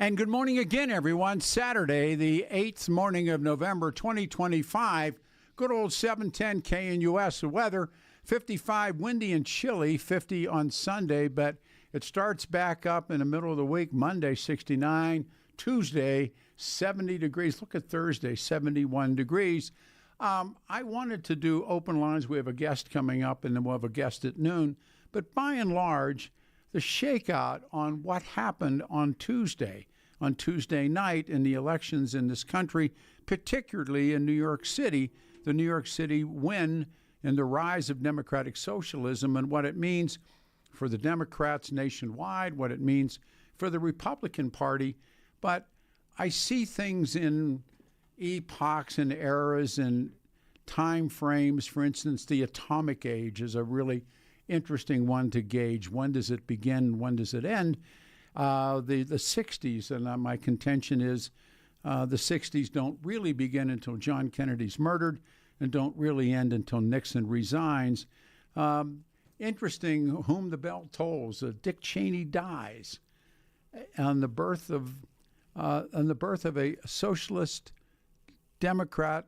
And good morning again, everyone. Saturday, the 8th morning of November 2025. Good old 710 KNUS. The weather, 55, windy and chilly, 50 on Sunday, but it starts back up in the middle of the week. Monday, 69. Tuesday, 70 degrees. Look at Thursday, 71 degrees. I wanted to do open lines. We have a guest coming up, and then we'll have a guest at noon. But by and large, the shakeout on what happened on Tuesday night in the elections in this country, particularly in New York City, the New York City win and the rise of democratic socialism and what it means for the Democrats nationwide, what it means for the Republican Party. But I see things in epochs and eras and time frames. For instance, the atomic age is a really interesting one to gauge. When does it begin? When does it end? The 60s, and my contention is the 60s don't really begin until John Kennedy's murdered and don't really end until Nixon resigns. Interesting whom the bell tolls. Dick Cheney dies on the birth of a socialist Democrat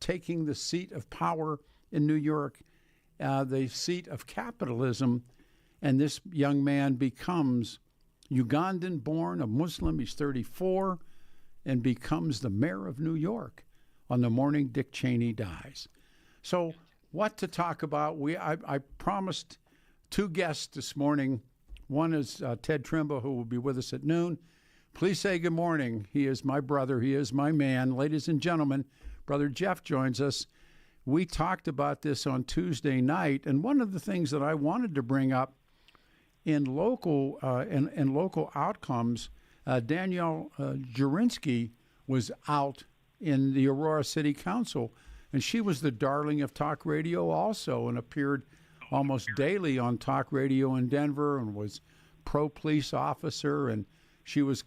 taking the seat of power in New York, the seat of capitalism, and this young man becomes Ugandan-born, a Muslim. He's 34, and becomes the mayor of New York on the morning Dick Cheney dies. So what to talk about? I promised two guests this morning. One is Ted Trimble, who will be with us at noon. Please say good morning. He is my brother. He is my man. Ladies and gentlemen, Brother Jeff joins us. We talked about this on Tuesday night, and one of the things that I wanted to bring up in local outcomes, Danielle Jurinsky was out in the Aurora City Council, and she was the darling of talk radio also and appeared almost daily on talk radio in Denver and was pro-police officer, and she was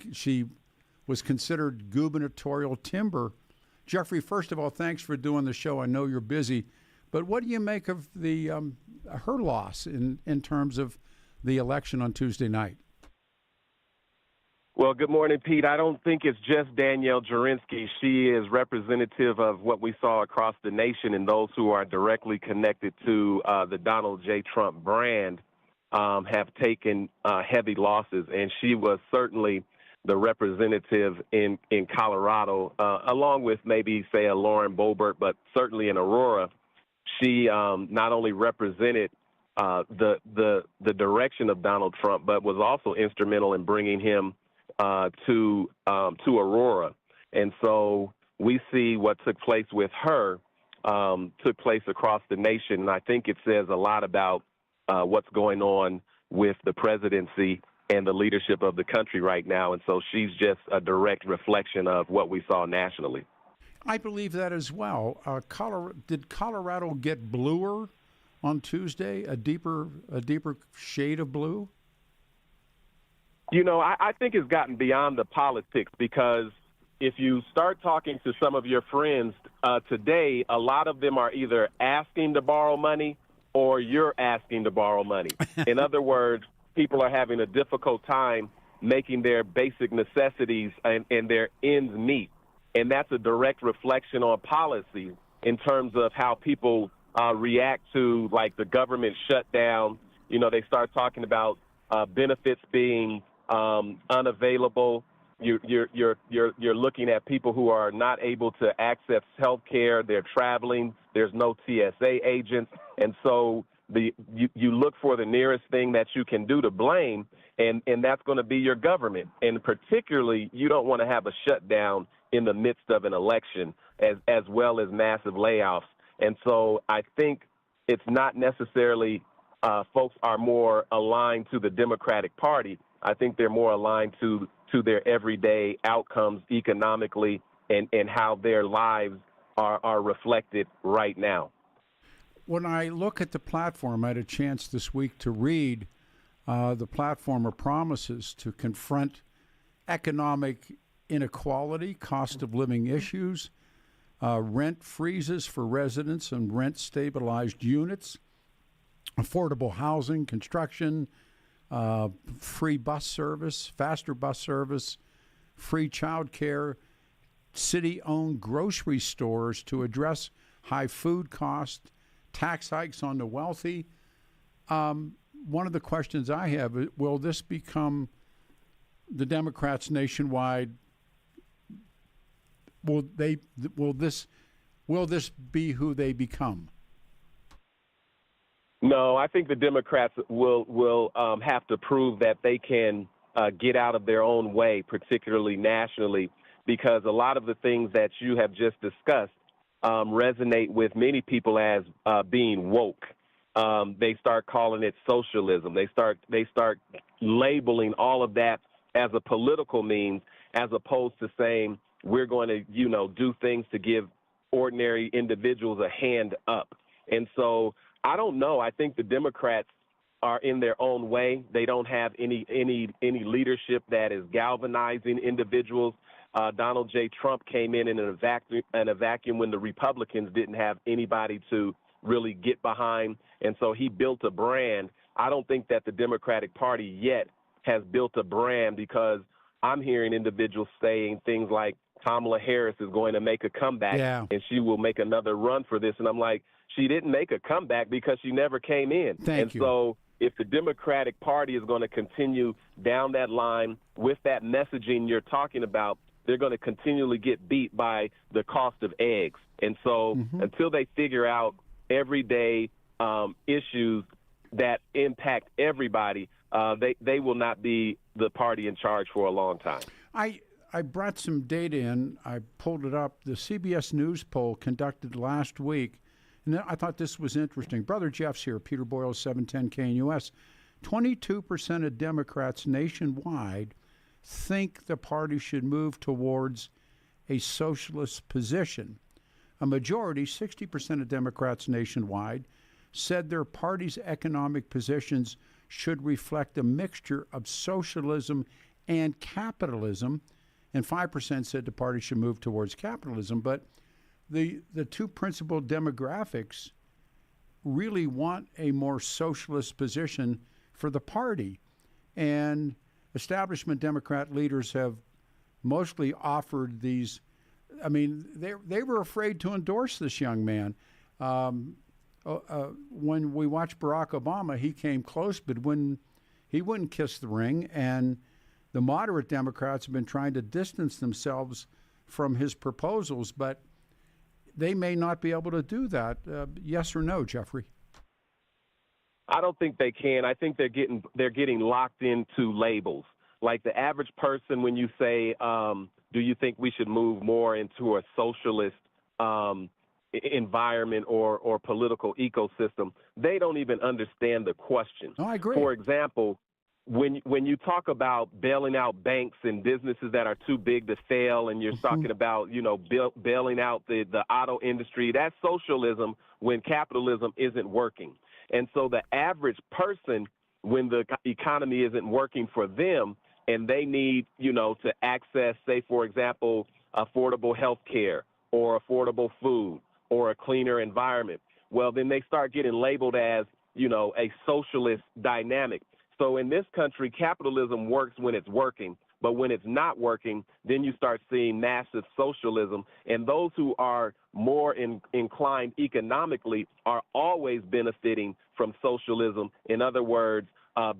considered gubernatorial timber. Jeffrey, first of all, thanks for doing the show. I know you're busy, but what do you make of the her loss in terms of the election on Tuesday night? Well, good morning, Pete. I don't think it's just Danielle Jurinsky. She is representative of what we saw across the nation, and those who are directly connected to the Donald J. Trump brand have taken heavy losses, and she was certainly the representative in Colorado, along with maybe, say, a Lauren Boebert, but certainly in Aurora. She not only represented the direction of Donald Trump, but was also instrumental in bringing him to Aurora. And so we see what took place with her took place across the nation, and I think it says a lot about what's going on with the presidency and the leadership of the country right now. And so she's just a direct reflection of what we saw nationally. I believe that as well. Did Colorado get bluer on Tuesday, a deeper shade of blue? You know, I think it's gotten beyond the politics, because if you start talking to some of your friends today, a lot of them are either asking to borrow money or you're asking to borrow money. In other words, people are having a difficult time making their basic necessities and their ends meet. And that's a direct reflection on policy in terms of how people react to, like, the government shutdown. You know, they start talking about benefits being unavailable. You're looking at people who are not able to access health care. They're traveling. There's no TSA agents. And so you look for the nearest thing that you can do to blame, and that's going to be your government. And particularly, you don't want to have a shutdown in the midst of an election, as well as massive layoffs. And so I think it's not necessarily folks are more aligned to the Democratic Party. I think they're more aligned to their everyday outcomes economically and how their lives are reflected right now. When I look at the platform, I had a chance this week to read the platform of promises to confront economic inequality, cost of living issues, rent freezes for residents and rent-stabilized units, affordable housing, construction, free bus service, faster bus service, free child care, city-owned grocery stores to address high food costs, tax hikes on the wealthy. One of the questions I have is, will this become the Democrats nationwide? Will this be who they become? No, I think the Democrats will have to prove that they can get out of their own way, particularly nationally, because a lot of the things that you have just discussed resonate with many people as being woke. They start calling it socialism. They start labeling all of that as a political means, as opposed to saying we're going to, do things to give ordinary individuals a hand up. And so I don't know. I think the Democrats are in their own way. They don't have any leadership that is galvanizing individuals. Donald J. Trump came in a vacuum when the Republicans didn't have anybody to really get behind, and so he built a brand. I don't think that the Democratic Party yet has built a brand, because I'm hearing individuals saying things like Kamala Harris is going to make a comeback and she will make another run for this. And I'm like, she didn't make a comeback because she never came in. Thank you. So if the Democratic Party is going to continue down that line with that messaging you're talking about, they're going to continually get beat by the cost of eggs. And so until they figure out everyday issues that impact everybody, they will not be the party in charge for a long time. I brought some data in. I pulled it up. The CBS News poll conducted last week, and I thought this was interesting. Brother Jeff's here, Peter Boyles, 710 KNUS. 22% of Democrats nationwide think the party should move towards a socialist position. A majority, 60% of Democrats nationwide, said their party's economic positions should reflect a mixture of socialism and capitalism, and 5% said the party should move towards capitalism. But the two principal demographics really want a more socialist position for the party. And establishment Democrat leaders have mostly offered these. I mean, they were afraid to endorse this young man. When we watched Barack Obama, he came close, but he wouldn't kiss the ring. And the moderate Democrats have been trying to distance themselves from his proposals, but they may not be able to do that. Yes or no, Jeffrey? I don't think they can. I think they're getting locked into labels. Like the average person, when you say, do you think we should move more into a socialist environment or political ecosystem, they don't even understand the question. Oh, I agree. For example, when you talk about bailing out banks and businesses that are too big to fail, and you're talking about, bailing out the auto industry, that's socialism when capitalism isn't working. And so the average person, when the economy isn't working for them and they need, to access, say, for example, affordable health care or affordable food or a cleaner environment, well, then they start getting labeled as, a socialist dynamic. So in this country, capitalism works when it's working, but when it's not working, then you start seeing massive socialism. And those who are more inclined economically are always benefiting from socialism. In other words,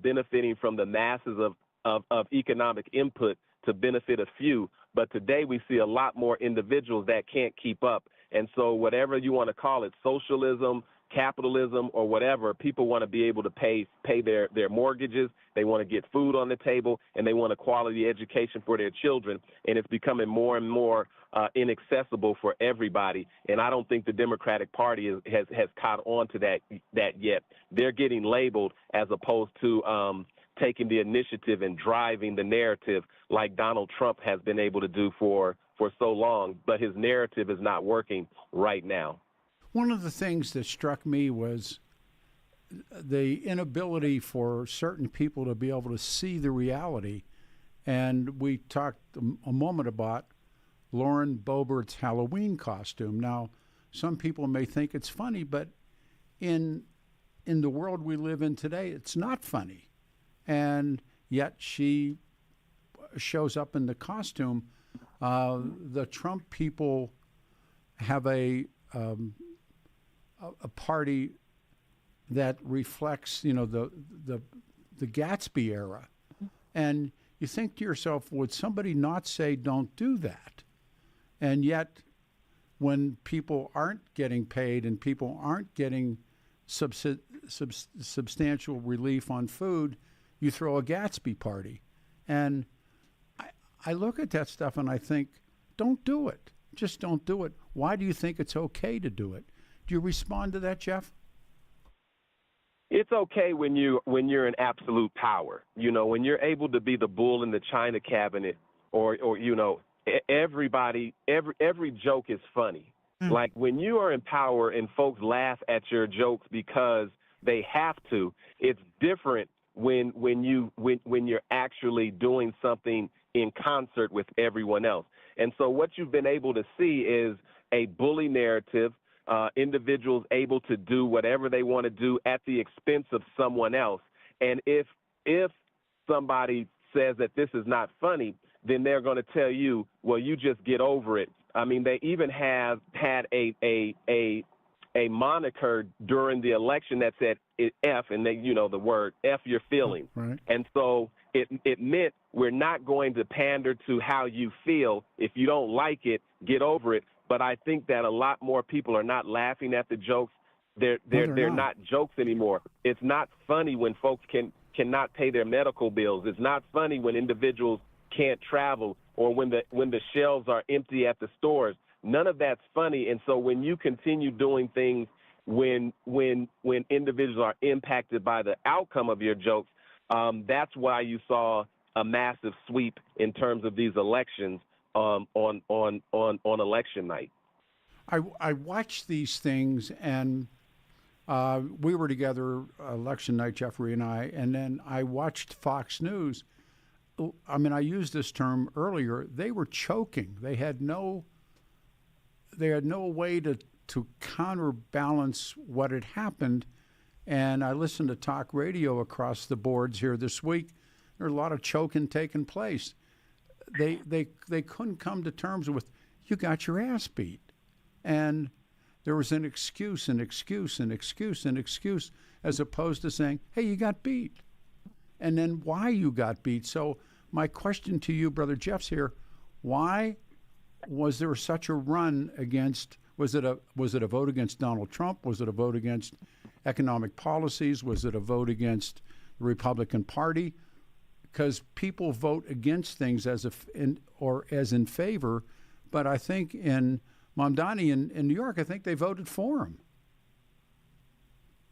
benefiting from the masses of economic input to benefit a few. But today we see a lot more individuals that can't keep up. And so whatever you want to call it, socialism, capitalism, or whatever, people want to be able to pay their mortgages. They want to get food on the table, and they want a quality education for their children. And it's becoming more and more inaccessible for everybody. And I don't think the Democratic Party has caught on to that yet. They're getting labeled as opposed to taking the initiative and driving the narrative like Donald Trump has been able to do for so long. But his narrative is not working right now. One of the things that struck me was the inability for certain people to be able to see the reality. And we talked a moment about Lauren Boebert's Halloween costume. Now, some people may think it's funny, but in the world we live in today, it's not funny. And yet she shows up in the costume. The Trump people have a party that reflects, the Gatsby era, and you think to yourself, would somebody not say, "Don't do that"? And yet, when people aren't getting paid and people aren't getting substantial relief on food, you throw a Gatsby party. And I look at that stuff and I think, don't do it. Just don't do it. Why do you think it's okay to do it? Do you respond to that, Jeff? It's okay when you're in absolute power. When you're able to be the bull in the china cabinet, or everybody, every joke is funny. Like when you are in power and folks laugh at your jokes because they have to. It's different when you're actually doing something in concert with everyone else. And so what you've been able to see is a bully narrative, individuals able to do whatever they want to do at the expense of someone else. And if somebody says that this is not funny, then they're going to tell you, well, you just get over it. I mean, they even have had a moniker during the election that said F, and they, the word F your feelings. Right. And so it meant we're not going to pander to how you feel. If you don't like it, get over it. But I think that a lot more people are not laughing at the jokes. They're not jokes anymore. It's not funny when folks cannot pay their medical bills. It's not funny when individuals can't travel, or when the shelves are empty at the stores. None of that's funny. And so when you continue doing things when individuals are impacted by the outcome of your jokes, that's why you saw a massive sweep in terms of these elections on election night. I watched these things, and we were together election night, Jeffrey and I, and then I watched Fox News. I mean, I used this term earlier. They were choking. They had no way to counterbalance what had happened. And I listened to talk radio across the boards here this week. There were a lot of choking taking place. They couldn't come to terms with, you got your ass beat. And there was an excuse, as opposed to saying, hey, you got beat. And then why you got beat. So my question to you, Brother Jeff's here, why was there such a run against, was it a vote against Donald Trump? Was it a vote against economic policies? Was it a vote against the Republican Party? Because people vote against things as in favor, but I think in Mamdani in New York, I think they voted for him.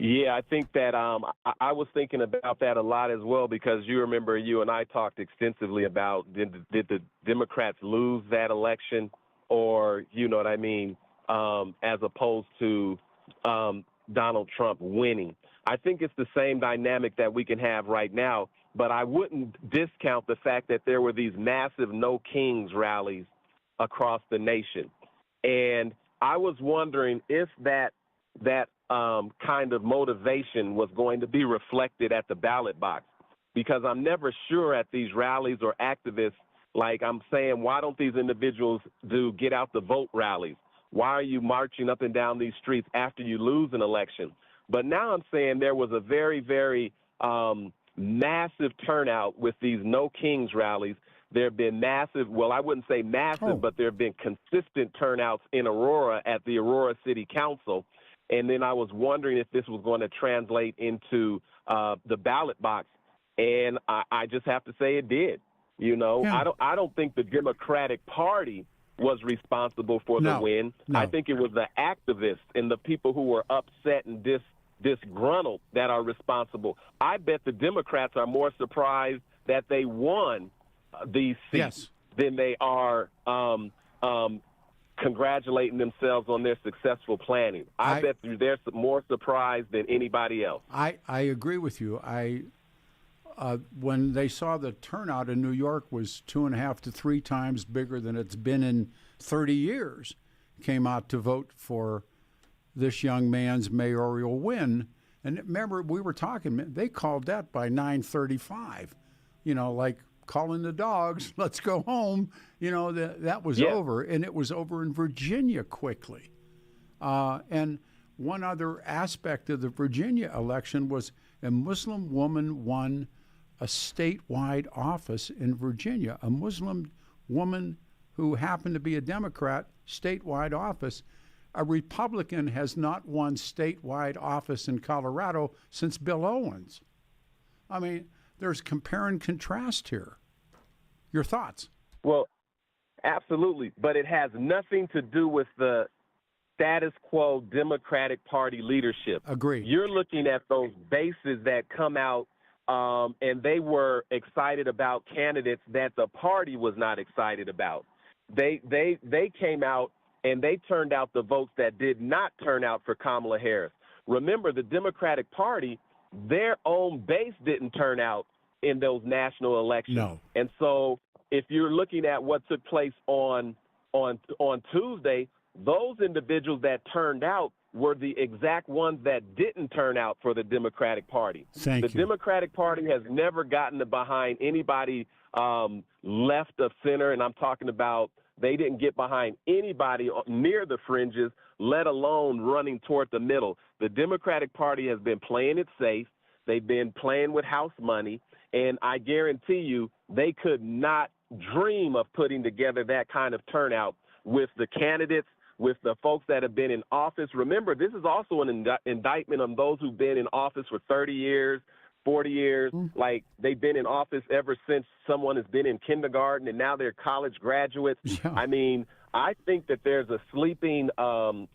Yeah, I think that I was thinking about that a lot as well, because you remember you and I talked extensively about did the Democrats lose that election, or, you know what I mean, as opposed to Donald Trump winning. I think it's the same dynamic that we can have right now, but I wouldn't discount the fact that there were these massive No Kings rallies across the nation. And I was wondering if that kind of motivation was going to be reflected at the ballot box, because I'm never sure at these rallies or activists, like I'm saying, why don't these individuals do get out the vote rallies? Why are you marching up and down these streets after you lose an election? But now I'm saying there was a very, very massive turnout with these No Kings rallies. There have been massive, well, I wouldn't say massive, but there have been consistent turnouts in Aurora at the Aurora City Council. And then I was wondering if this was going to translate into the ballot box. And I just have to say it did. You know, yeah. I don't think the Democratic Party was responsible for the win. No. I think it was the activists and the people who were upset and disgruntled that are responsible. I bet the Democrats are more surprised that they won these seats than they are congratulating themselves on their successful planning. I bet they're more surprised than anybody else. I agree with you. When they saw the turnout in New York was 2.5 to 3 times bigger than it's been in 30 years, came out to vote for this young man's mayoral win. And remember, we were talking, they called that by 9:35, you know, like calling the dogs. Let's go home. That was over, and it was over in Virginia quickly. And one other aspect of the Virginia election was a Muslim woman won a statewide office in Virginia. A Muslim woman who happened to be a Democrat, statewide office. A Republican has not won statewide office in Colorado since Bill Owens. I mean, there's compare and contrast here. Your thoughts? Well, absolutely. But it has nothing to do with the status quo Democratic Party leadership. Agreed. You're looking at those bases that come out, and they were excited about candidates that the party was not excited about. They came out and they turned out the votes that did not turn out for Kamala Harris. Remember, the Democratic Party, their own base didn't turn out in those national elections. No. And so if you're looking at what took place on Tuesday, those individuals that turned out were the exact ones that didn't turn out for the Democratic Party. Thank you. The Democratic Party has never gotten behind anybody left of center, and I'm talking about they didn't get behind anybody near the fringes, let alone running toward the middle. The Democratic Party has been playing it safe. They've been playing with house money, and I guarantee you they could not dream of putting together that kind of turnout with the candidates, with the folks that have been in office. Remember, this is also an indictment on those who've been in office for 30 years, 40 years. Like, they've been in office ever since someone has been in kindergarten, and now they're college graduates. Yeah. I mean, I think that there's a sleeping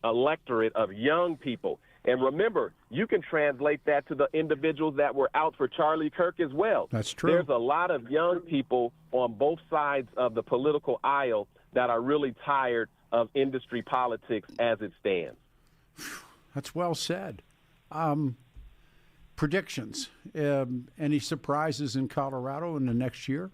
electorate of young people. And remember, you can translate that to the individuals that were out for Charlie Kirk as well. That's true. There's a lot of young people on both sides of the political aisle that are really tired of industry politics as it stands. That's well said. Predictions. Any surprises in Colorado in the next year?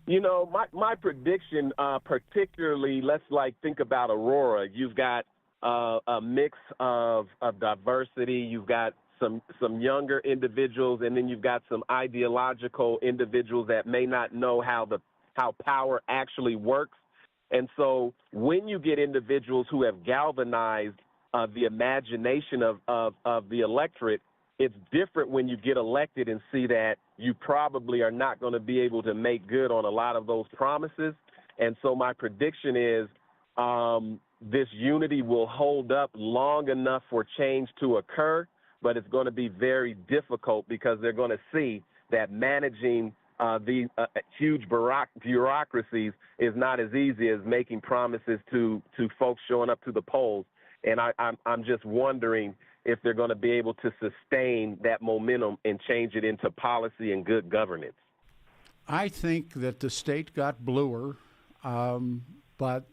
You know, my prediction, particularly, let's think about Aurora. You've got a mix of diversity. You've got some younger individuals, and then you've got some ideological individuals that may not know how power actually works. And so when you get individuals who have galvanized the imagination of the electorate, it's different when you get elected and see that you probably are not going to be able to make good on a lot of those promises. And so my prediction is this unity will hold up long enough for change to occur, but it's going to be very difficult because they're going to see that managing the huge bureaucracies is not as easy as making promises to folks showing up to the polls. And I'm just wondering if they're going to be able to sustain that momentum and change it into policy and good governance. I think that the state got bluer, but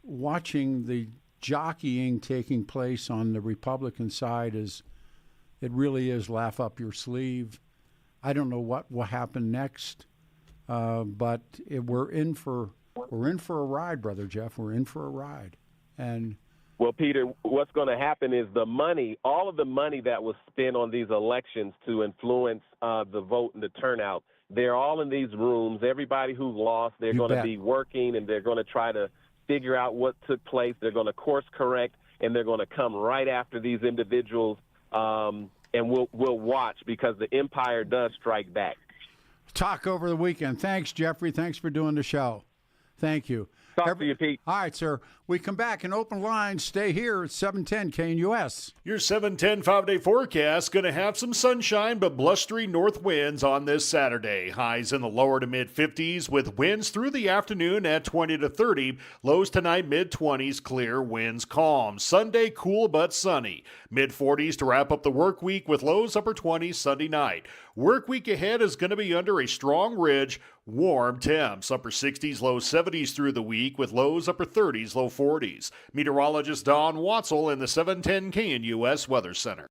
watching the jockeying taking place on the Republican side it really is laugh up your sleeve. I don't know what will happen next, but we're in for a ride, Brother Jeff. We're in for a ride, and. Well, Peter, what's going to happen is all of the money that was spent on these elections to influence the vote and the turnout, they're all in these rooms. Everybody who lost, they're going to be working, and they're going to try to figure out what took place. They're going to course correct, and they're going to come right after these individuals, and we'll watch because the empire does strike back. Talk over the weekend. Thanks, Jeffrey. Thanks for doing the show. Thank you. Talk to you, Pete. All right, sir. We come back in open line. Stay here at 710 KNUS. Your 710 5-day forecast going to have some sunshine but blustery north winds on this Saturday. Highs in the lower to mid-50s with winds through the afternoon at 20 to 30. Lows tonight mid-20s, clear, winds calm. Sunday cool but sunny. Mid-40s to wrap up the work week with lows upper 20s Sunday night. Work week ahead is going to be under a strong ridge. Warm temps, upper 60s, low 70s through the week with lows upper 30s, low 40s. Meteorologist Don Watzel in the 710 KNUS Weather Center.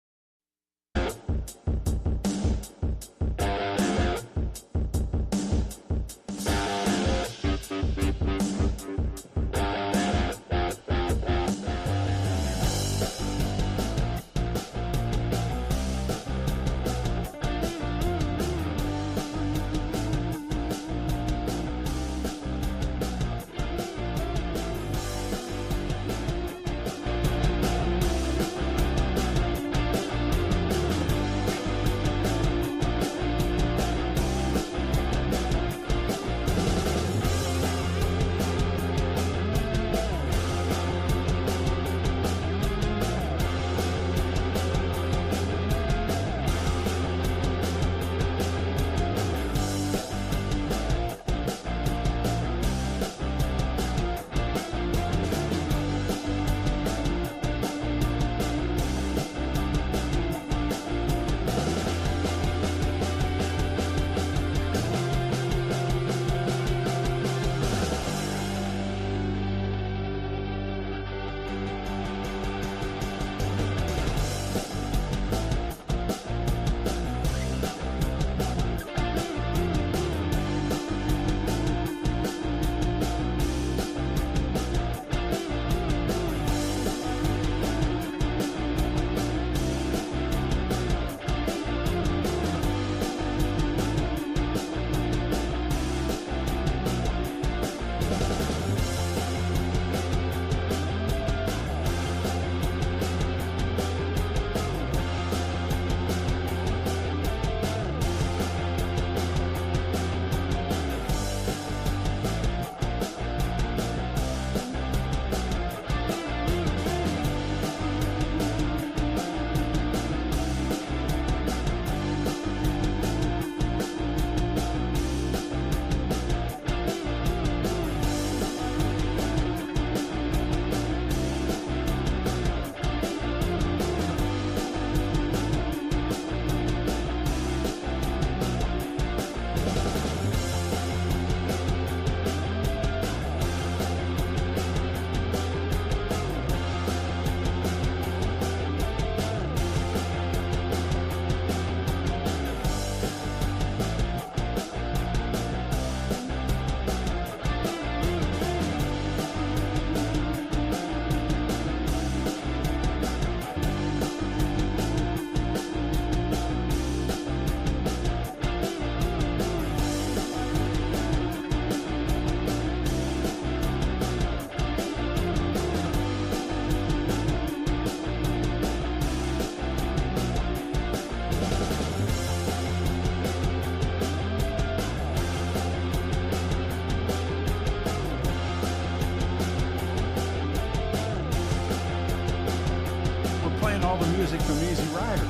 All the music from Easy Rider.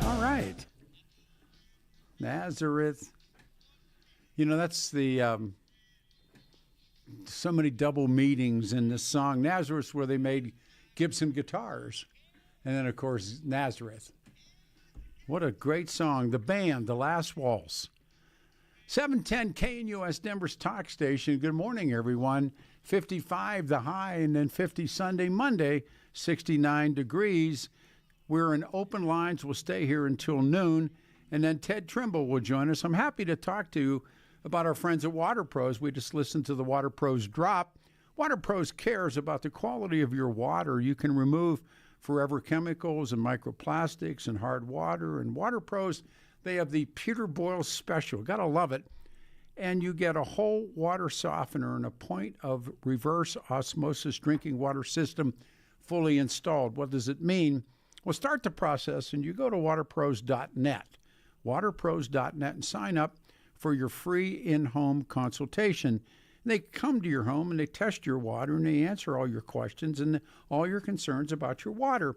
All right. Nazareth. You know, that's the so many double meanings in this song. Nazareth, where they made Gibson guitars. And then, of course, Nazareth. What a great song. The band, The Last Waltz. 710 KNUS Denver's talk station. Good morning, everyone. 55 the high, and then 50 Sunday, Monday, 69 degrees. We're in open lines. We'll stay here until noon, and then Ted Trimble will join us. I'm happy to talk to you about our friends at Water Pros. We just listened to the Water Pros drop. Water Pros cares about the quality of your water. You can remove forever chemicals and microplastics and hard water. And Water Pros, they have the Peter Boyles special. Gotta love it. And you get a whole water softener and a point of reverse osmosis drinking water system fully installed. What does it mean? Well, start the process and you go to waterpros.net, waterpros.net, and sign up for your free in-home consultation. They come to your home and they test your water and they answer all your questions and all your concerns about your water.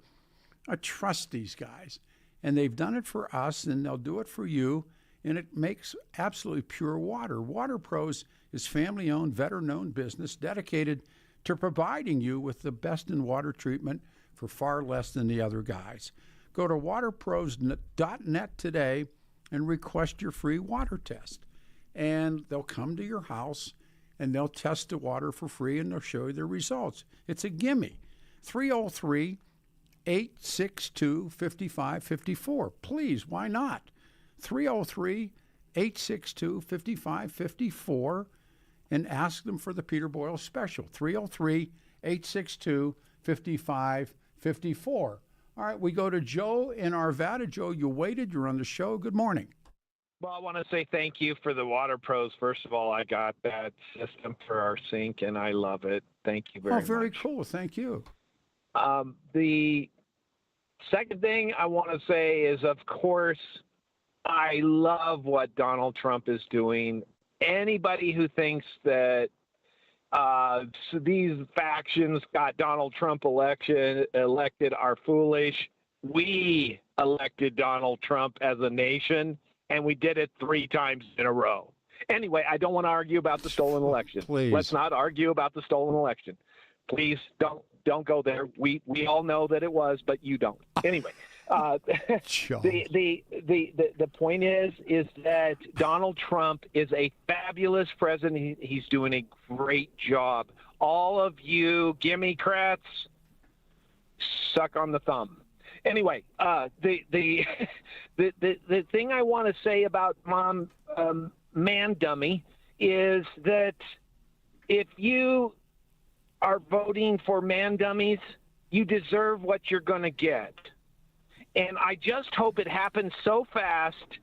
I trust these guys, and they've done it for us, and they'll do it for you. And it makes absolutely pure water. Water Pros is family-owned, veteran-owned business dedicated to providing you with the best in water treatment for far less than the other guys. Go to waterpros.net today and request your free water test. And they'll come to your house, and they'll test the water for free, and they'll show you the results. It's a gimme. 303-862-5554. Please, why not? 303-862-5554, and ask them for the Peter Boyles special, 303-862-5554. All right, we go to Joe in Arvada. Joe, you waited. You're on the show. Good morning. Well, I want to say thank you for the Water Pros. First of all, I got that system for our sink, and I love it. Thank you very much. Oh, very cool. Thank you. The second thing I want to say is, of course, I love what Donald Trump is doing. Anybody who thinks that these factions got Donald Trump elected are foolish. We elected Donald Trump as a nation, and we did it 3 times in a row. Anyway, I don't want to argue about the stolen election. Please. Let's not argue about the stolen election. Please don't go there. We all know that it was, but you don't. Anyway, Uh, Joe. the point is that Donald Trump is a fabulous president. He's doing a great job. All of you Gimmicrats, suck on the thumb. Anyway, the thing I want to say about Man Dummy is that if you are voting for Man Dummies, you deserve what you're going to get. And I just hope it happens so fast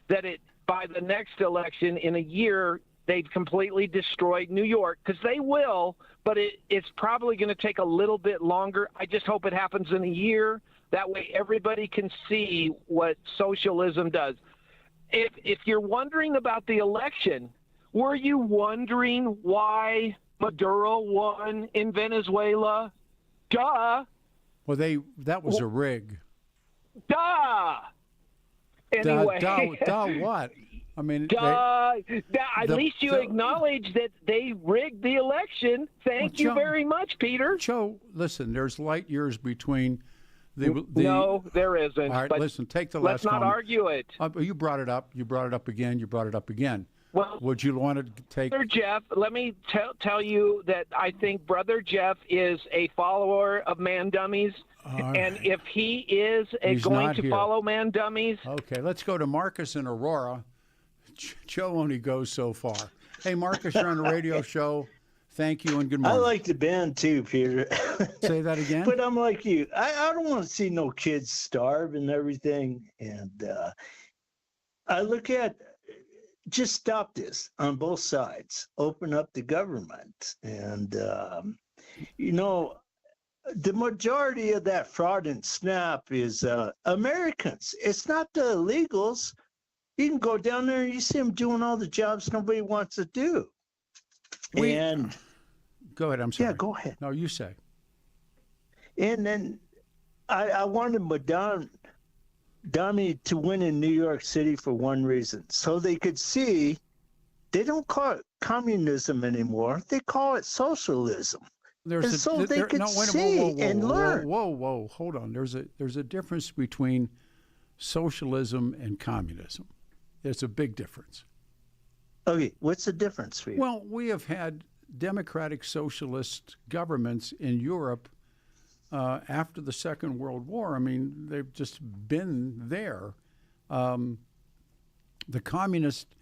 that by the next election in a year, they've completely destroyed New York, because they will, but it's probably going to take a little bit longer. I just hope it happens in a year. That way everybody can see what socialism does. If you're wondering about the election, were you wondering why Maduro won in Venezuela? Duh. Well, that was a rig. Duh. Anyway. Duh what? I mean, at least you acknowledge that they rigged the election. Thank you very much, Peter. Joe, listen, there's light years between the No, there isn't. All right, but listen, take the last let's not comment. argue it. You brought it up. You brought it up again. You brought it up again. Well, would you want to take... Brother Jeff, let me tell you that I think Brother Jeff is a follower of Man Dummies. And if he is going to follow Man Dummies... Okay, let's go to Marcus and Aurora. Joe only goes so far. Hey, Marcus, you're on the radio show. Thank you and good morning. I like the band too, Peter. Say that again? But I'm like you. I don't want to see no kids starve and everything. And I look at... just stop this on both sides. Open up the government. And, the majority of that fraud and snap is Americans. It's not the illegals. You can go down there and you see them doing all the jobs nobody wants to do. Go ahead, I'm sorry. Yeah, go ahead. No, you say. And then I wanted Madonna Dummy to win in New York City for one reason, so they could see they don't call it communism anymore. They call it socialism. They could see and learn. Whoa, hold on. There's a difference between socialism and communism. There's a big difference. Okay, what's the difference for you? Well, we have had democratic socialist governments in Europe after the Second World War. I mean, they've just been there. The communist,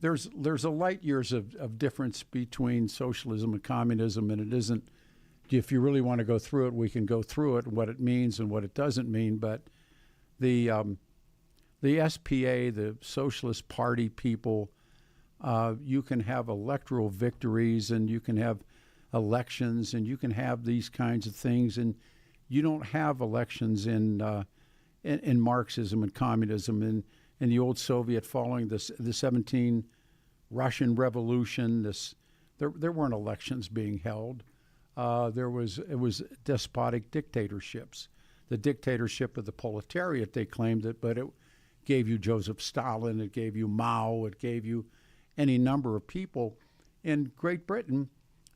there's a light years of difference between socialism and communism, and it isn't, if you really want to go through it, we can go through it and what it means and what it doesn't mean. But the SPA, the Socialist Party people, you can have electoral victories and you can have elections and you can have these kinds of things, and you don't have elections in Marxism and communism and in the old Soviet following the 17 Russian Revolution. There weren't elections being held. It was despotic dictatorships. The dictatorship of the proletariat, they claimed it, but it gave you Joseph Stalin, it gave you Mao, it gave you any number of people. In Great Britain,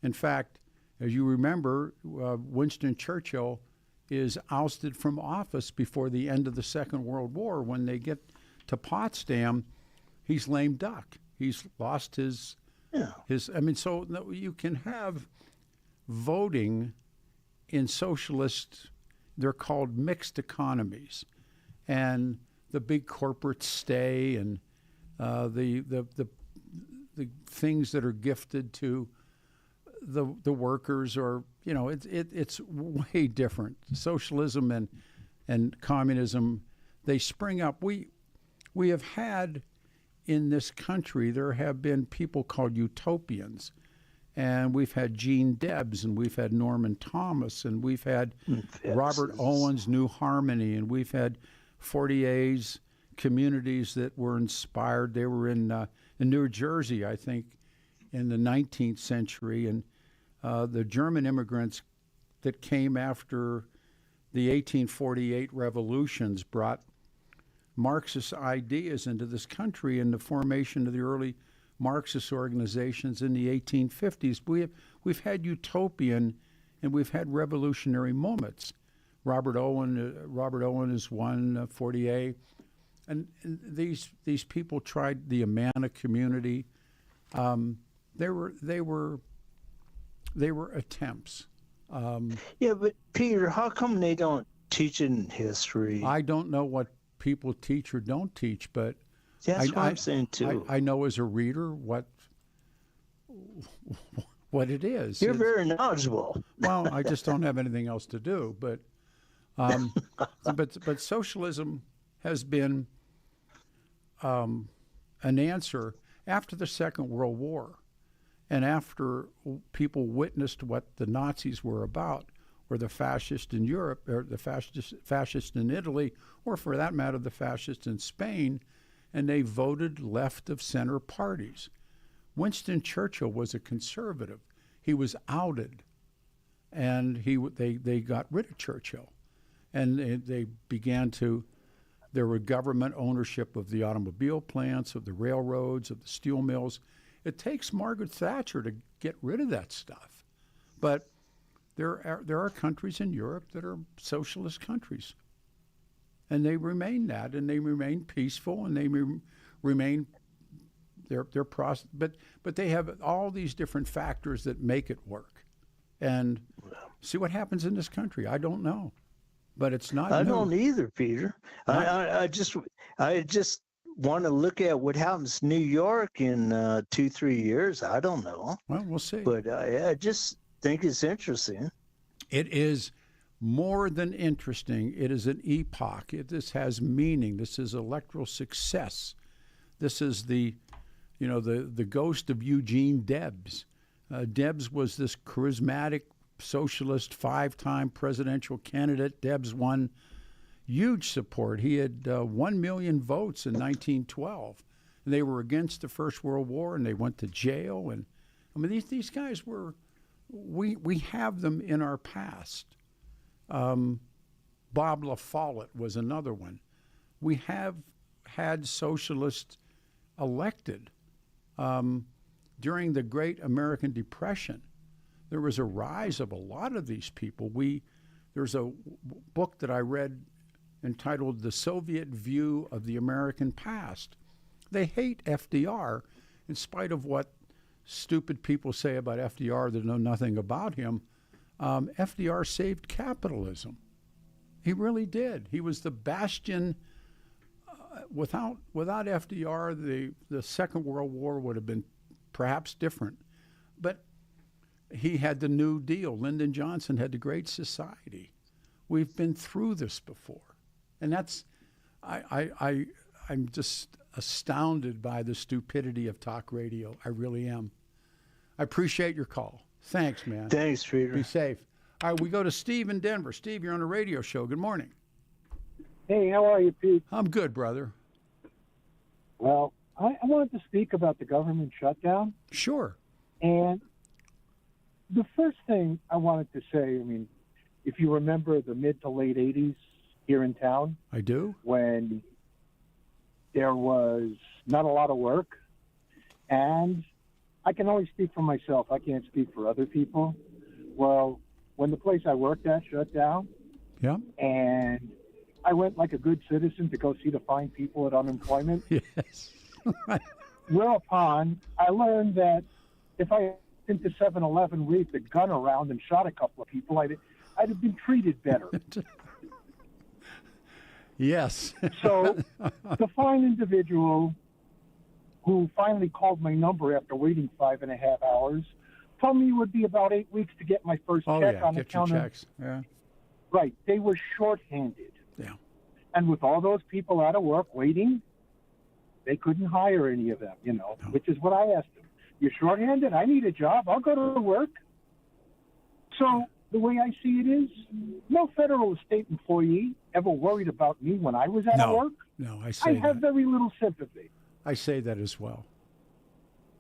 in fact, as you remember, Winston Churchill is ousted from office before the end of the Second World War. When they get to Potsdam, he's lame duck. He's lost his. So you can have voting in socialist, they're called mixed economies, and the big corporates stay, and the things that are gifted to the workers, or it's way different. Socialism and communism, they spring up. We have had in this country, there have been people called utopians, and we've had Gene Debs, and we've had Norman Thomas, and we've had Robert Owen's New Harmony, and we've had Fortier's communities that were inspired. They were in New Jersey, I think, in the 19th century, and the German immigrants that came after the 1848 revolutions brought Marxist ideas into this country, and the formation of the early Marxist organizations in the 1850s. We've had utopian and we've had revolutionary moments. Robert Owen is one, 40A. And these people tried the Amana community. They were attempts. Yeah, but Peter, how come they don't teach it in history? I don't know what people teach or don't teach, but That's what I'm saying too. I know as a reader what it is. You're very knowledgeable. Well, I just don't have anything else to do. But but socialism has been an answer after the Second World War, and after people witnessed what the Nazis were about, or the fascists in Europe, or the fascists in Italy, or for that matter, the fascists in Spain, and they voted left of center parties. Winston Churchill was a conservative. He was outed, and they got rid of Churchill, and they began to. There were government ownership of the automobile plants, of the railroads, of the steel mills. It takes Margaret Thatcher to get rid of that stuff, but there are countries in Europe that are socialist countries, and they remain that, and they remain peaceful, and they remain their process. But they have all these different factors that make it work. And see what happens in this country. I don't know, but it's not. I new. don't either, Peter. I just want to look at what happens in New York in 2-3 years. I don't know. Well, we'll see. But I just think it's interesting. It is more than interesting. It is an epoch. This has meaning. This is electoral success. This is the ghost of Eugene Debs. Debs was this charismatic socialist 5-time presidential candidate. Debs won huge support. He had 1 million votes in 1912. And they were against the First World War, and they went to jail. And I mean, these guys were. We have them in our past. Bob La Follette was another one. We have had socialists elected. During the Great American Depression, there was a rise of a lot of these people. There's a book that I read entitled The Soviet View of the American Past. They hate FDR in spite of what stupid people say about FDR that know nothing about him. FDR saved capitalism. He really did. He was the bastion. Without FDR, the Second World War would have been perhaps different. But he had the New Deal. Lyndon Johnson had the Great Society. We've been through this before. And that's, I'm just astounded by the stupidity of talk radio. I really am. I appreciate your call. Thanks, man. Thanks, Peter. Be safe. All right, we go to Steve in Denver. Steve, you're on a radio show. Good morning. Hey, how are you, Pete? I'm good, brother. Well, I wanted to speak about the government shutdown. Sure. And the first thing I wanted to say, I mean, if you remember the mid to late 80s here in town. I do. When there was not a lot of work. And I can only speak for myself. I can't speak for other people. Well, when the place I worked at shut down. Yeah. And I went like a good citizen to go see the fine people at unemployment. Yes. Whereupon I learned that if I went to 7-Eleven, waved a gun around and shot a couple of people, I'd have been treated better. Yes. So the fine individual who finally called my number after waiting 5.5 hours told me it would be about 8 weeks to get my first check on get account your of. checks. Yeah. Right. They were shorthanded. Yeah. And with all those people out of work waiting, they couldn't hire any of them, which is what I asked them. You're shorthanded? I need a job. I'll go to work. So the way I see it is, no federal or state employee ever worried about me when I was out of work. No, I have very little sympathy. I say that as well.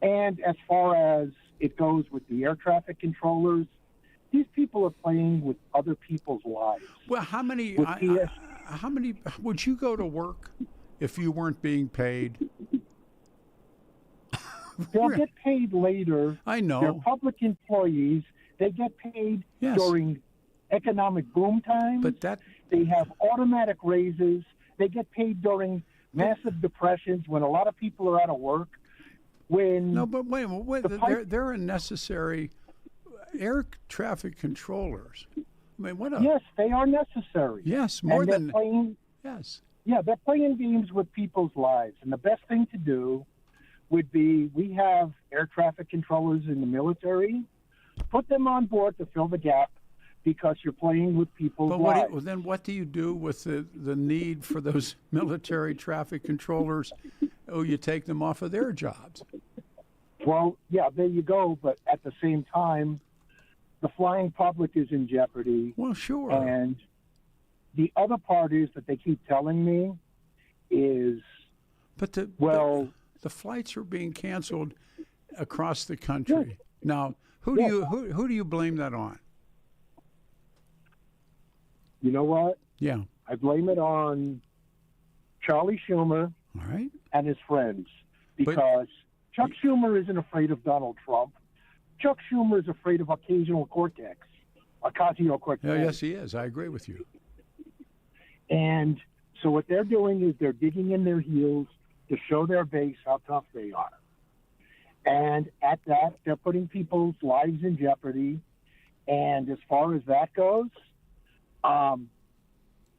And as far as it goes with the air traffic controllers, these people are playing with other people's lives. Well, how many would you go to work if you weren't being paid? They'll get paid later. I know. They're public employees. They get paid during economic boom times. But that They have automatic raises. They get paid during massive depressions when a lot of people are out of work. When no, but wait a minute. They're a necessary air traffic controllers. I mean, what a yes, they are necessary. yes, more And they're than playing, yes. yeah, they're playing games with people's lives. And the best thing to do would be we have air traffic controllers in the military. Put them on board to fill the gap because you're playing with people's But lives. then what do you do with the need for those military traffic controllers? Oh, you take them off of their jobs. Well, yeah, there you go. But at the same time, the flying public is in jeopardy. Well, sure. And the other part is that they keep telling me is, But the flights are being canceled across the country. Now, who do you blame that on? you know what? Yeah. I blame it on Charlie Schumer All right. and his friends because Chuck Schumer isn't afraid of Donald Trump. Chuck Schumer is afraid of Ocasio-Cortez. Yeah, yes, he is. I agree with you. And so what they're doing is they're digging in their heels to show their base how tough they are. And at that, they're putting people's lives in jeopardy. And as far as that goes,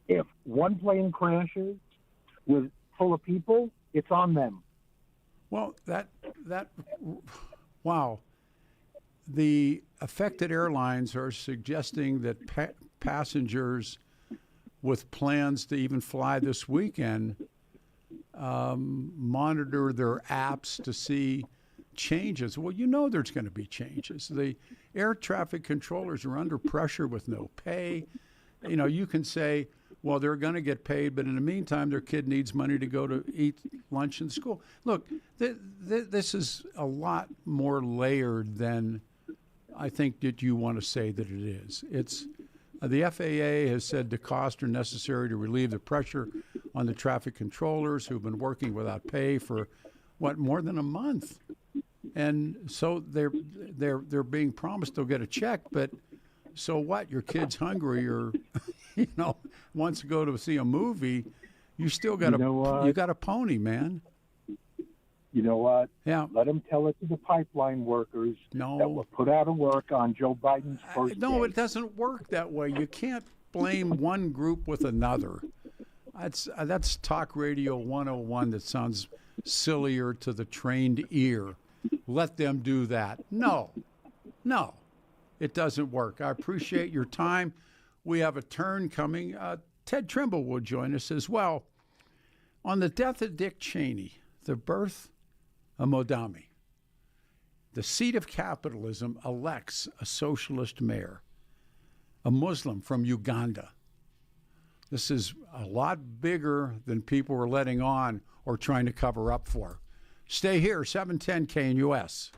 if one plane crashes full of people, it's on them. Well, wow. The affected airlines are suggesting that passengers with plans to even fly this weekend monitor their apps to see changes. Well, you know there's going to be changes. The air traffic controllers are under pressure with no pay. You know, you can say, well, they're going to get paid, but in the meantime, their kid needs money to go to eat lunch in school. Look, this is a lot more layered than I think that you want to say that it is. It's the FAA has said the costs are necessary to relieve the pressure on the traffic controllers who've been working without pay for more than a month, and so they're being promised they'll get a check, but so what? Your kid's hungry or wants to go to see a movie. You still got you got a pony, man. You know what? Yeah. Let them tell it to the pipeline workers No. that were put out of work on Joe Biden's first No, day. it doesn't work that way. You can't blame one group with another. That's talk radio 101 that sounds sillier to the trained ear. Let them do that. No, it doesn't work. I appreciate your time. We have a turn coming. Ted Trimble will join us as well. On the death of Dick Cheney, the birth of Modami, the seat of capitalism elects a socialist mayor, a Muslim from Uganda. This is a lot bigger than people were letting on or trying to cover up for. Stay here, 710 KNUS.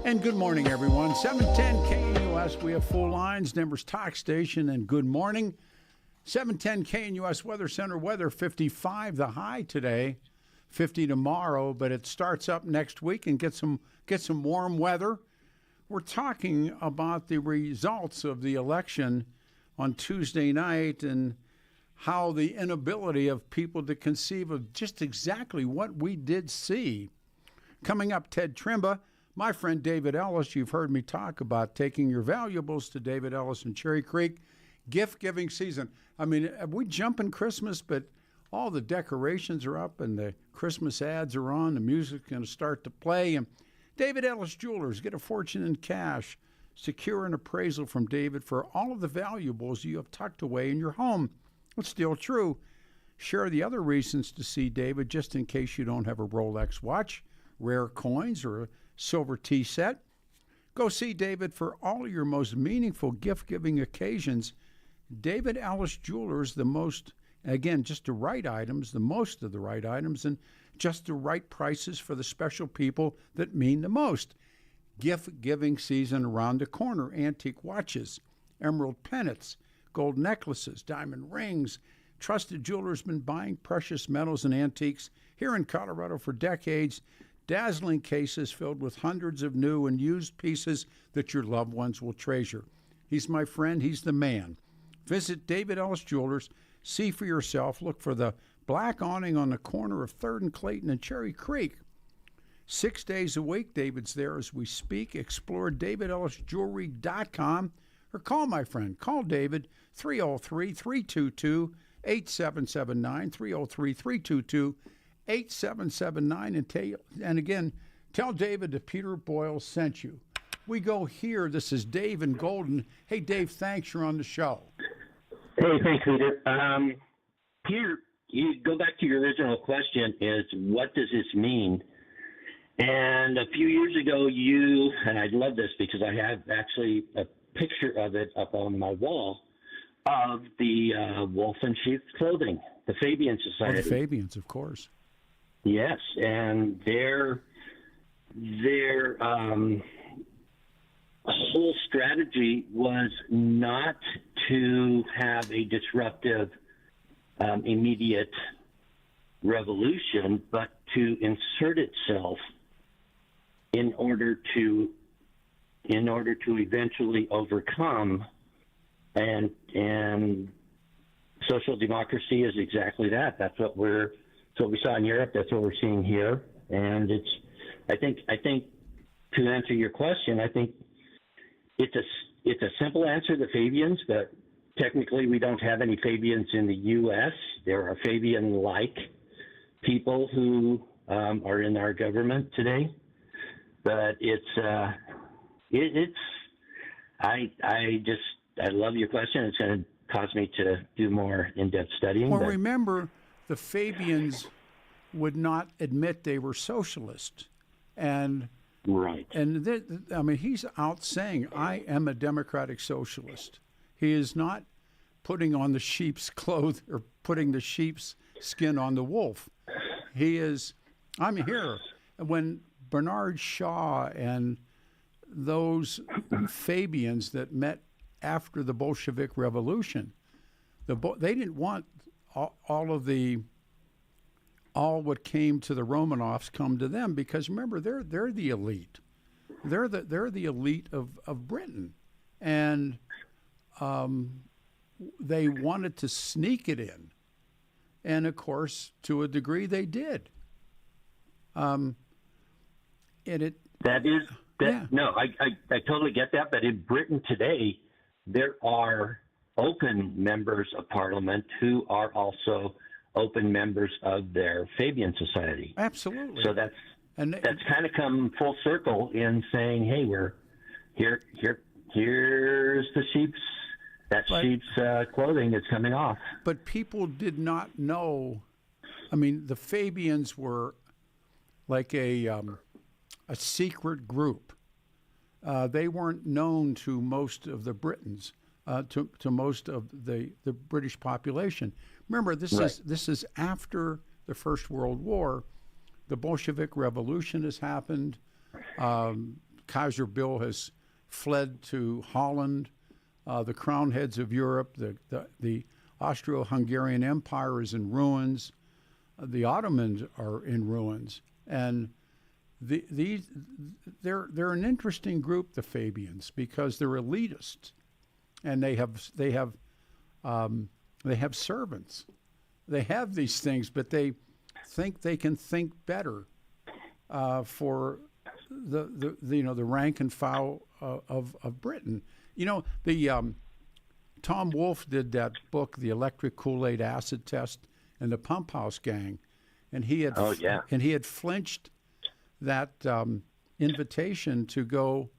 And good morning, everyone. 710 KNUS. We have full lines, Denver's talk station, and good morning. 710 KNUS Weather Center weather, 55 the high today, 50 tomorrow, but it starts up next week and get some warm weather. We're talking about the results of the election on Tuesday night and how the inability of people to conceive of just exactly what we did see. Coming up, Ted Trimba. My friend David Ellis, you've heard me talk about taking your valuables to David Ellis in Cherry Creek. Gift-giving season. I mean, we jumping Christmas, but all the decorations are up and the Christmas ads are on. The music's going to start to play. And David Ellis Jewelers, get a fortune in cash. Secure an appraisal from David for all of the valuables you have tucked away in your home. It's still true. Share the other reasons to see David just in case you don't have a Rolex watch, rare coins, or a silver tea set. Go see David for all your most meaningful gift-giving occasions. David Ellis Jewelers, the most, again, just the right items, the most of the right items, and just the right prices for the special people that mean the most. Gift-giving season around the corner. Antique watches, emerald pennants, gold necklaces, diamond rings. Trusted jewelers been buying precious metals and antiques here in Colorado for decades. Dazzling cases filled with hundreds of new and used pieces that your loved ones will treasure. He's my friend. He's the man. Visit David Ellis Jewelers. See for yourself. Look for the black awning on the corner of 3rd and Clayton and Cherry Creek. 6 days a week, David's there as we speak. Explore DavidEllisJewelry.com or call my friend. Call David, 303-322-8779, 303-322-8779, and again, tell David that Peter Boyles sent you. We go here. This is Dave in Golden. Hey, Dave, thanks. You're on the show. Hey, thanks, Peter. Peter, you go back to your original question is, what does this mean? And a few years ago, and I love this because I have actually a picture of it up on my wall, of the wolf in sheep's clothing, the Fabians Society. Oh, the Fabians, of course. Yes, and their whole strategy was not to have a disruptive, immediate revolution, but to insert itself in order to eventually overcome, and social democracy is exactly that. That's what we saw in Europe. That's what we're seeing here, and I think to answer your question, I think it's a simple answer, the Fabians, but technically we don't have any Fabians in the U.S. There are Fabian-like people who are in our government today, but I love your question. It's going to cause me to do more in-depth studying. Well, remember, the Fabians would not admit they were socialist, and right. And he's out saying, "I am a democratic socialist." He is not putting on the sheep's clothes or putting the sheep's skin on the wolf. He is. I'm here when Bernard Shaw and those Fabians that met after the Bolshevik Revolution, they didn't want all what came to the Romanovs come to them, because remember, they're the elite. They're the elite of Britain, and they wanted to sneak it in, and of course, to a degree, they did. No, I totally get that. But in Britain today, there are open members of Parliament who are also open members of their Fabian Society. Absolutely. So that's kind of come full circle in saying, hey, we're here. Here's the sheep's clothing that's coming off. But people did not know. I mean, the Fabians were like a secret group. They weren't known to most of the Britons, to most of the British population. Remember, this is after the First World War. The Bolshevik Revolution has happened. Kaiser Bill has fled to Holland. The crown heads of Europe, the Austro-Hungarian Empire is in ruins. The Ottomans are in ruins, and they're an interesting group, the Fabians, because they're elitists, and they have servants. They have these things, but they think they can think better for the rank and file of Britain. Tom Wolfe did that book, The Electric Kool-Aid Acid Test, and the Pump House Gang, and he had flinched that invitation to go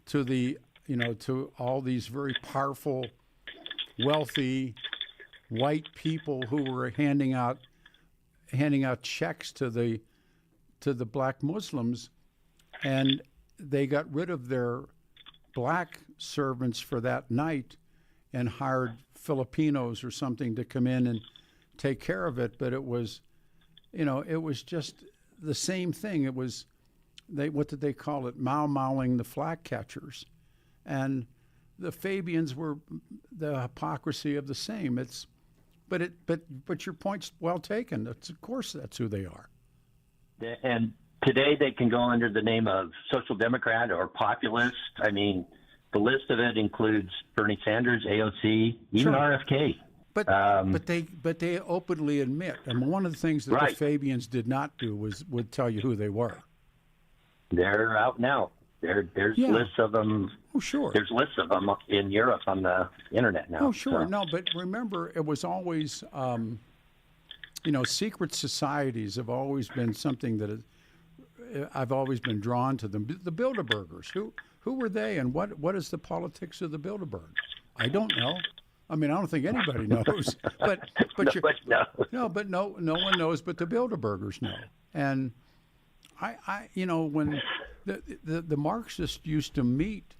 to to all these very powerful, wealthy white people who were handing out checks to the black Muslims, and they got rid of their black servants for that night and hired Filipinos or something to come in and take care of it. But it was just the same thing. It was, what did they call it? Mauling the flag catchers. And the Fabians were the hypocrisy of the same. But your point's well taken. Of course that's who they are. And today they can go under the name of social democrat or populist. I mean, the list of it includes Bernie Sanders, AOC, even RFK. But they openly admit. And one of the things that the Fabians did not do would tell you who they were. They're out now. There's lists of them. Oh, sure. There's lists of them in Europe on the internet now. Oh, sure. So. No, but remember, it was always, secret societies have always been something that I've always been drawn to them. The Bilderbergers, who were they, and what is the politics of the Bilderberg? I don't know. I mean, I don't think anybody knows. But no one knows, but the Bilderbergers know. And when the Marxists used to meet,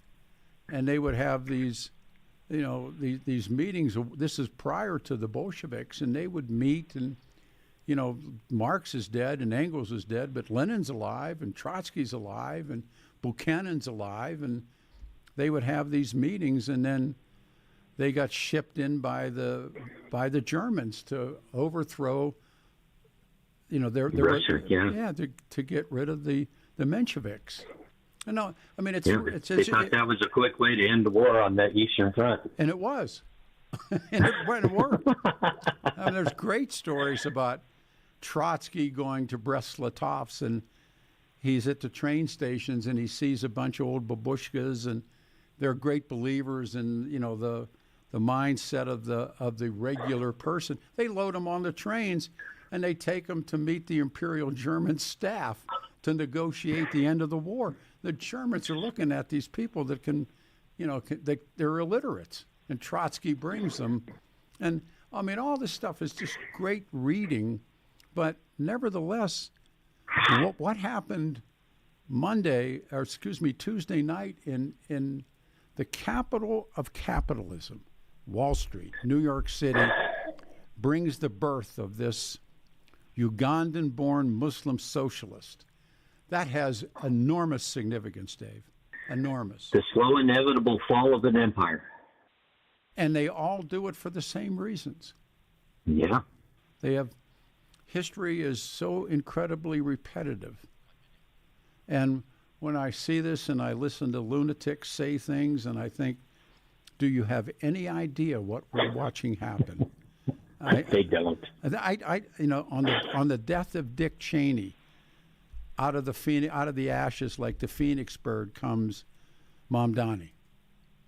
and they would have these meetings. This is prior to the Bolsheviks, and they would meet, and Marx is dead and Engels is dead, but Lenin's alive and Trotsky's alive and Buchanan's alive, and they would have these meetings, and then they got shipped in by the Germans to overthrow, Russia, to get rid of the Mensheviks. No, I mean they thought that was a quick way to end the war on the Eastern Front, and it was, and it worked. I mean, there's great stories about Trotsky going to Brest-Litovsk, and he's at the train stations, and he sees a bunch of old babushkas, and they're great believers in the mindset of the regular person. They load them on the trains, and they take them to meet the Imperial German staff to negotiate the end of the war. The Germans are looking at these people that they're illiterates, and Trotsky brings them. And I mean, all this stuff is just great reading, but nevertheless, what happened Tuesday night in the capital of capitalism, Wall Street, New York City, brings the birth of this Ugandan-born Muslim socialist. That has enormous significance, Dave. Enormous. The slow, inevitable fall of an empire. And they all do it for the same reasons. Yeah. History is so incredibly repetitive. And when I see this and I listen to lunatics say things, and I think, do you have any idea what we're watching happen? They don't. On the death of Dick Cheney, out of the ashes like the phoenix bird comes Mamdani.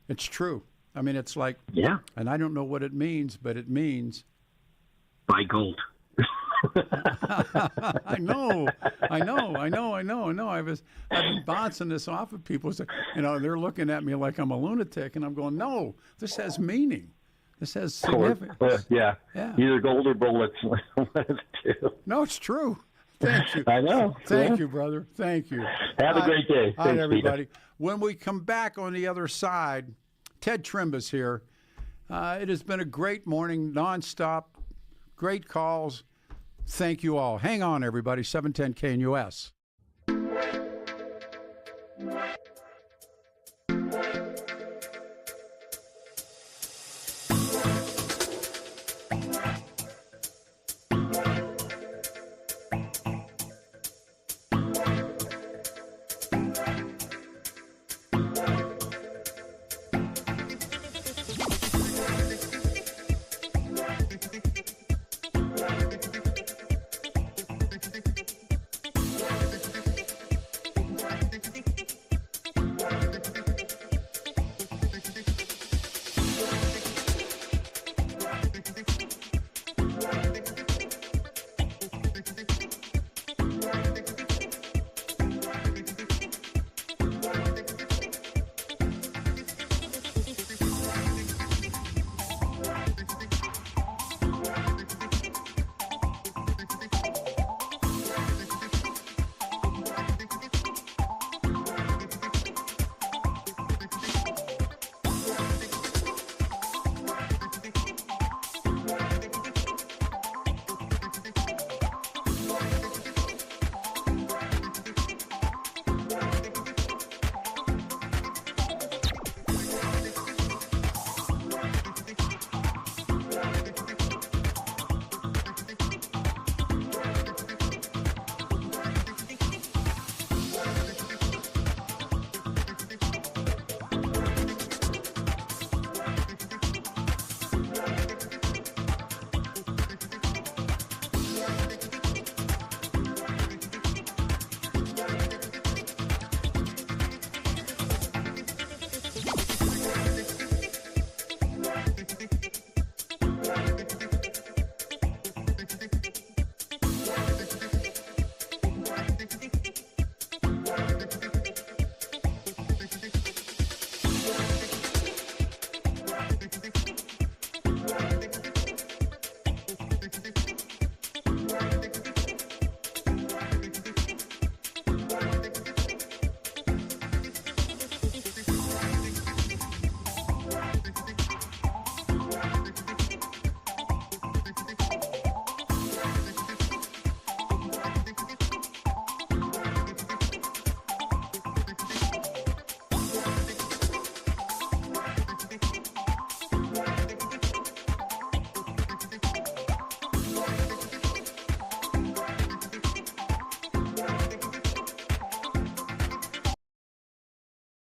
It's true. I mean, it's like, and I don't know what it means, but it means buy gold. I know. I've been bouncing this off of people. So, they're looking at me like I'm a lunatic, and I'm going, no, this has meaning. This has significance. Yeah. Either gold or bullets. No, it's true. Thank you. I know. Thank you, brother. Thank you. Have a great day. All right, everybody. When we come back on the other side, Ted Trimba's here. It has been a great morning, nonstop, great calls. Thank you all. Hang on, everybody. 710 KNUS. Bye.